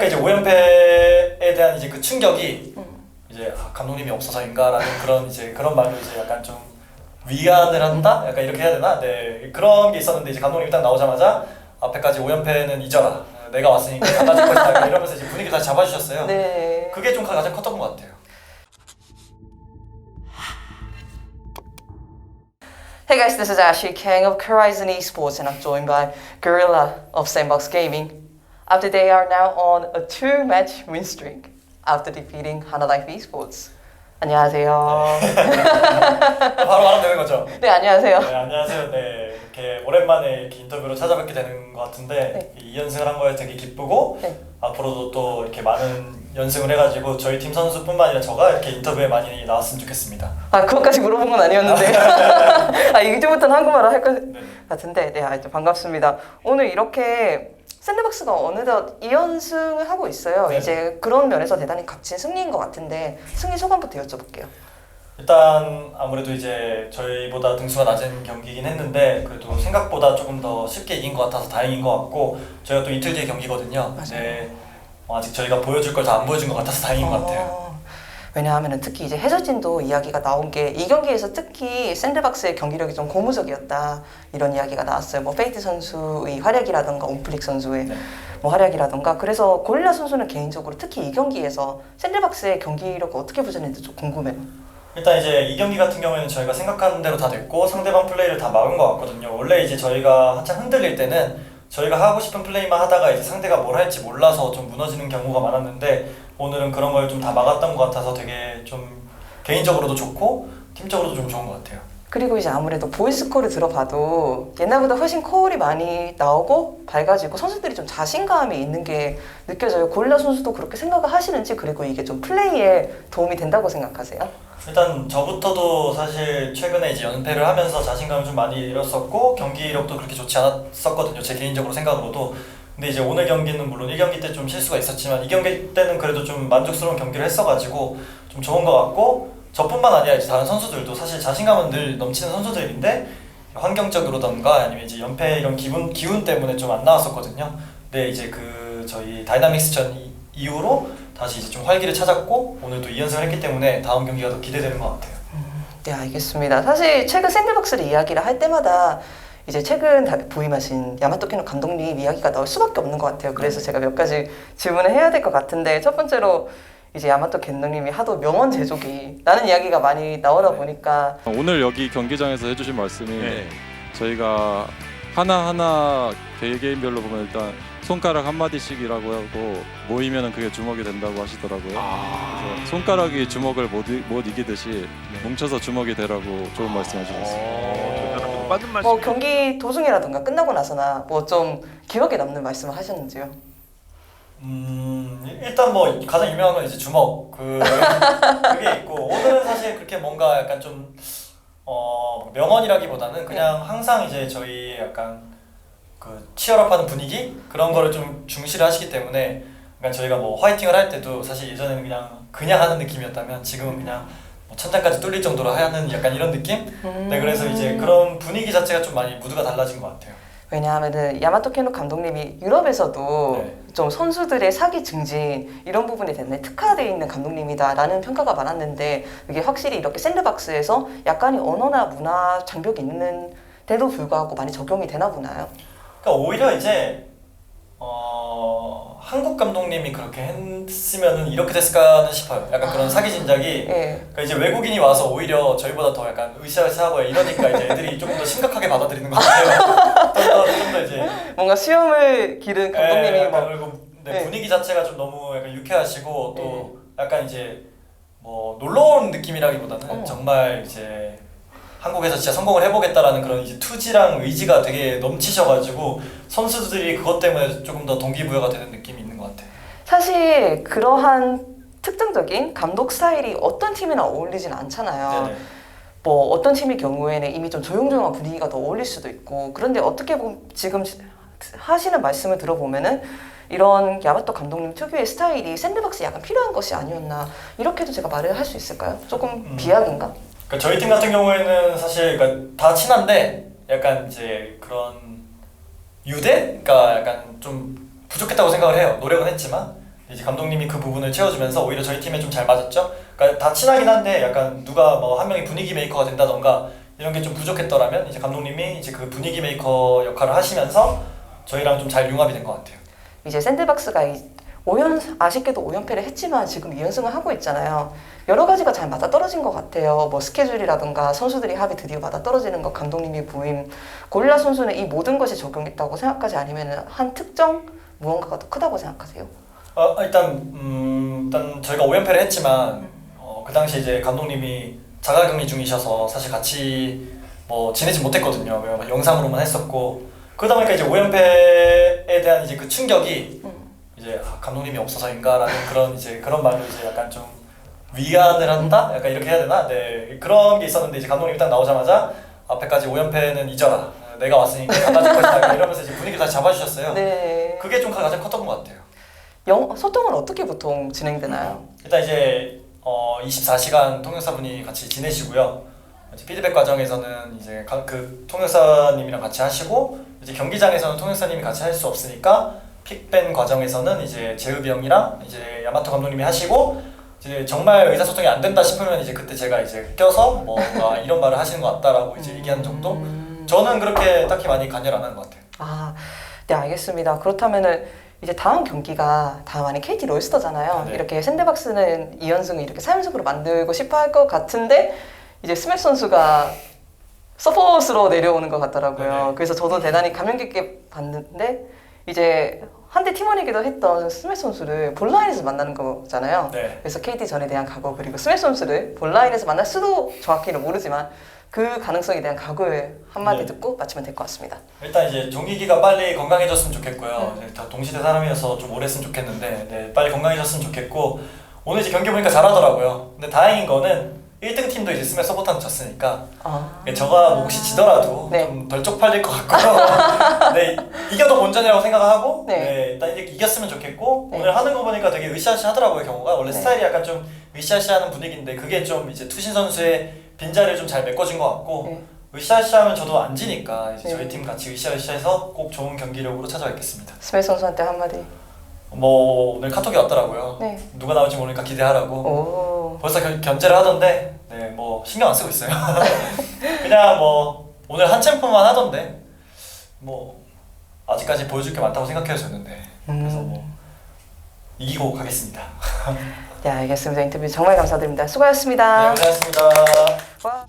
이제 5연패에 대한 이제 그 충격이 이제 감독님이 없어서인가라는 그런 이제 그런 말로 이제 약간 좀 위안을 한다? 약간 이렇게 해야 되나? 네, 그런 게 있었는데 이제 감독님이 딱 나오자마자 앞에까지 5연패는 잊어라. 내가 왔으니까 나가질 것이다. 이러면서 이제 분위기를 다시 잡아주셨어요. 네. 그게 좀 가장 컸던 것 같아요. Hey guys, this is Ashley Kang of Horizon Esports and I'm joined by Gorilla of Sandbox Gaming. After they are now on a 2-match win streak after defeating Hana Life Esports. 안녕하세요. 바로 말하면 되는 거죠? 네, 안녕하세요. 네, 안녕하세요. 네, 이렇게 오랜만에 이렇게 인터뷰로 찾아뵙게 되는 것 같은데 네. 2연승을 한 거에 되게 기쁘고 네. 앞으로도 또 이렇게 많은 연승을 해가지고 저희 팀 선수뿐만 아니라 저가 이렇게 인터뷰에 많이 나왔으면 좋겠습니다. 아, 그것까지 물어본 건 아니었는데. 아, 이제부터는 한국말을 할 것 같은데. 네, 하여튼 반갑습니다. 오늘 이렇게 샌드박스가 어느덧 2연승을 하고 있어요. 네. 이제 그런 면에서 대단히 값진 승리인 것 같은데 승리 소감부터 여쭤볼게요. 일단 아무래도 이제 저희보다 등수가 낮은 경기이긴 했는데 그래도 생각보다 조금 더 쉽게 이긴 것 같아서 다행인 것 같고 저희가 또 이틀 뒤에 경기거든요. 맞아요. 네, 아직 저희가 보여줄 걸 다 안 보여준 것 같아서 다행인 것 같아요. 왜냐하면 특히 이제 해설진도 이야기가 나온 게 이 경기에서 특히 샌드박스의 경기력이 좀 고무적이었다 이런 이야기가 나왔어요. 뭐 페이트 선수의 활약이라던가 온플릭 선수의 네. 뭐 활약이라던가 그래서 고릴라 선수는 개인적으로 특히 이 경기에서 샌드박스의 경기력을 어떻게 보셨는지 좀 궁금해요. 일단 이제 이 경기 같은 경우에는 저희가 생각하는 대로 다 됐고 상대방 플레이를 다 막은 것 같거든요. 원래 이제 저희가 한참 흔들릴 때는 저희가 하고 싶은 플레이만 하다가 이제 상대가 뭘 할지 몰라서 좀 무너지는 경우가 많았는데 오늘은 그런 걸 좀 다 막았던 것 같아서 되게 좀 개인적으로도 좋고 팀적으로도 좀 좋은 것 같아요. 그리고 이제 아무래도 보이스콜을 들어봐도 옛날보다 훨씬 코어이 많이 나오고 밝아지고 선수들이 좀 자신감이 있는 게 느껴져요. 고릴라 선수도 그렇게 생각을 하시는지 그리고 이게 좀 플레이에 도움이 된다고 생각하세요? 일단 저부터도 사실 최근에 이제 연패를 하면서 자신감을 좀 많이 잃었었고 경기력도 그렇게 좋지 않았었거든요. 제 개인적으로 생각으로도. 근데 이제 오늘 경기는 물론 1경기 때 좀 실수가 있었지만 2경기 때는 그래도 좀 만족스러운 경기를 했어가지고 좀 좋은 것 같고 저뿐만 아니라 이제 다른 선수들도 사실 자신감은 늘 넘치는 선수들인데 환경적으로던가 아니면 이제 연패 이런 기운 때문에 좀 안 나왔었거든요. 근데 이제 그 저희 다이나믹스전 이후로 다시 이제 좀 활기를 찾았고 오늘도 2연승을 했기 때문에 다음 경기가 더 기대되는 것 같아요. 네, 알겠습니다. 사실 최근 샌드박스를 이야기를 할 때마다 이제 최근 부임하신 야마토 캐논 감독님 이야기가 나올 수밖에 없는 것 같아요. 그래서 제가 몇 가지 질문을 해야 될 것 같은데 첫 번째로 이제 야마토 감독님이 하도 명언 제조기 라는 이야기가 많이 나오다 보니까 오늘 여기 경기장에서 해주신 말씀이 네. 저희가 하나하나 개개인별로 보면 일단 손가락 한마디씩이라고 하고 모이면 그게 주먹이 된다고 하시더라고요. 그래서 손가락이 주먹을 못 이기듯이 뭉쳐서 주먹이 되라고 좋은 말씀 해주셨어요. 맞은 말씀. 뭐 경기 도중이라던가 끝나고 나서나 뭐 좀 기억에 남는 말씀을 하셨는지요? 일단 뭐 가장 유명한 건 이제 주먹 그게 있고 오늘은 사실 그렇게 뭔가 약간 좀 명언이라기보다는 그냥 항상 이제 저희 약간 그 치열업하는 분위기 그런 거를 좀 중시를 하시기 때문에 그러니까 저희가 뭐 화이팅을 할 때도 사실 예전에는 그냥 하는 느낌이었다면 지금은 그냥 뭐 천장까지 뚫릴 정도로 하는 약간 이런 느낌? 네, 그래서 이제 그런 분위기 자체가 좀 많이 무드가 달라진 것 같아요. 왜냐하면은 야마토 캐논 감독님이 유럽에서도 네. 좀 선수들의 사기 증진 이런 부분에 대해 특화되어 있는 감독님이다라는 평가가 많았는데 이게 확실히 이렇게 샌드박스에서 약간의 언어나 문화 장벽이 있는데도 불구하고 많이 적용이 되나 보나요? 그러니까 오히려 이제 한국 감독님이 그렇게 했으면은 이렇게 됐을까는 싶어요. 약간 그런 사기 진작이 예. 그러니까 이제 외국인이 와서 오히려 저희보다 더 약간 으쌰으쌰하고 이러니까 이제 애들이 조금 더 심각하게 받아들이는 것 같아요. 좀 더 이제 뭔가 수염을 기른 감독님이 약간 막 그리고 네, 네. 분위기 자체가 좀 너무 약간 유쾌하시고 또 약간 이제 뭐 놀러 온 느낌이라기보다는 정말 이제 한국에서 진짜 성공을 해보겠다라는 그런 이제 투지랑 의지가 되게 넘치셔가지고 선수들이 그것 때문에 조금 더 동기부여가 되는 느낌이 있는 것 같아요. 사실 그러한 특징적인 감독 스타일이 어떤 팀이나 어울리진 않잖아요. 네네. 뭐 어떤 팀의 경우에는 이미 좀 조용조용한 분위기가 더 어울릴 수도 있고 그런데 어떻게 보면 지금 하시는 말씀을 들어보면은 이런 야마토 감독님 특유의 스타일이 샌드박스에 약간 필요한 것이 아니었나 이렇게도 제가 말을 할 수 있을까요? 조금 비약인가? 그러니까 저희 팀 같은 경우에는 사실 그러니까 다 친한데 약간 이제 그런 유대? 그러니까 약간 좀 부족했다고 생각을 해요. 노력은 했지만 이제 감독님이 그 부분을 채워주면서 오히려 저희 팀에 좀 잘 맞았죠. 그러니까 다 친하긴 한데 약간 누가 뭐 한 명이 분위기 메이커가 된다던가 이런 게 좀 부족했더라면 이제 감독님이 이제 그 분위기 메이커 역할을 하시면서 저희랑 좀 잘 융합이 된 것 같아요. 이제 샌드박스가 아쉽게도 5연패를 했지만 지금 2연승을 하고 있잖아요. 여러 가지가 잘 맞아떨어진 것 같아요. 뭐 스케줄이라든가 선수들이 합이 드디어 맞아떨어지는 것, 감독님이 부임. 고릴라 선수는 이 모든 것이 적용했다고 생각하지 아니면 한 특정 무언가가 더 크다고 생각하세요? 일단 저희가 5연패를 했지만 그 당시 이제 감독님이 자가격리 중이셔서 사실 같이 뭐 지내지 못했거든요. 영상으로만 했었고 그러다 보니까 이제 5연패에 대한 이제 그 충격이 이제 감독님이 없어서인가라는 그런 말로 이제 약간 좀 위안을 한다? 약간 이렇게 해야 되나? 네, 그런 게 있었는데 이제 감독님이 딱 나오자마자 앞에까지 5연패는 잊어라. 내가 왔으니까 달라질 것이다. 이러면서 이제 분위기 다시 잡아주셨어요. 네. 그게 좀 가장 컸던 것 같아요. 소통은 어떻게 보통 진행되나요? 일단 이제 24시간 통역사분이 같이 지내시고요. 이제 피드백 과정에서는 이제 그 통역사님이랑 같이 하시고 이제 경기장에서는 통역사님이 같이 할 수 없으니까 픽밴 과정에서는 이제 재읍이 형이랑 이제 야마토 감독님이 하시고 이제 정말 의사소통이 안 된다 싶으면 이제 그때 제가 이제 껴서 뭐 이런 말을 하시는 것 같다라고 이제 얘기하는 정도. 저는 그렇게 딱히 많이 관여를 안 하는 것 같아요. 아, 네, 알겠습니다. 그렇다면은 이제 다음 경기가 다음안에 KT 롤스터잖아요. 네. 이렇게 샌드박스는 2연승을 이렇게 3연승으로 만들고 싶어 할 것 같은데 이제 스맵 선수가 서포트로 내려오는 것 같더라고요. 네네. 그래서 저도 대단히 감명 깊게 봤는데 이제 한때 팀원이기도 했던 스맵 선수를 본라인에서 만나는 거잖아요. 네. 그래서 KT 전에 대한 각오 그리고 스맵 선수를 본라인에서 만날 수도 정확히는 모르지만 그 가능성에 대한 각오를 한마디 네. 듣고 마치면 될 것 같습니다. 일단 이제 종기기가 빨리 건강해졌으면 좋겠고요. 이제 다 동시대 사람이어서 좀 오래 했으면 좋겠는데 네, 빨리 건강해졌으면 좋겠고 오늘 이제 경기 보니까 잘하더라고요. 근데 다행인 거는 1등 팀도 이제 스맵 서포트한테 졌으니까 저가 뭐 혹시 지더라도 네. 좀 덜 쪽팔릴 것 같고 네, 이겨도 본전이라고 생각하고 네. 네, 일단 이렇게 이겼으면 좋겠고 네. 오늘 하는 거 보니까 되게 으쌰으쌰 하더라고요. 경호가 원래 네. 스타일이 약간 좀 으쌰으쌰하는 분위기인데 그게 좀 이제 투신 선수의 빈자리를 좀 잘 메꿔준 것 같고 네. 으쌰으쌰하면 저도 안 지니까 이제 네. 저희 팀 같이 으쌰으쌰해서 꼭 좋은 경기력으로 찾아뵙겠습니다. 스맵 선수한테 한마디. 뭐 오늘 카톡이 왔더라고요. 네. 누가 나올지 모르니까 기대하라고. 오. 벌써 견제를 하던데 네, 뭐 신경 안 쓰고 있어요. 그냥 뭐 오늘 한 챔프만 하던데 뭐 아직까지 보여줄 게 많다고 생각해요 저는데 그래서 뭐 이기고 가겠습니다. 네, 알겠습니다. 인터뷰 정말 감사드립니다. 수고하셨습니다. 네, 고생하셨습니다. 와.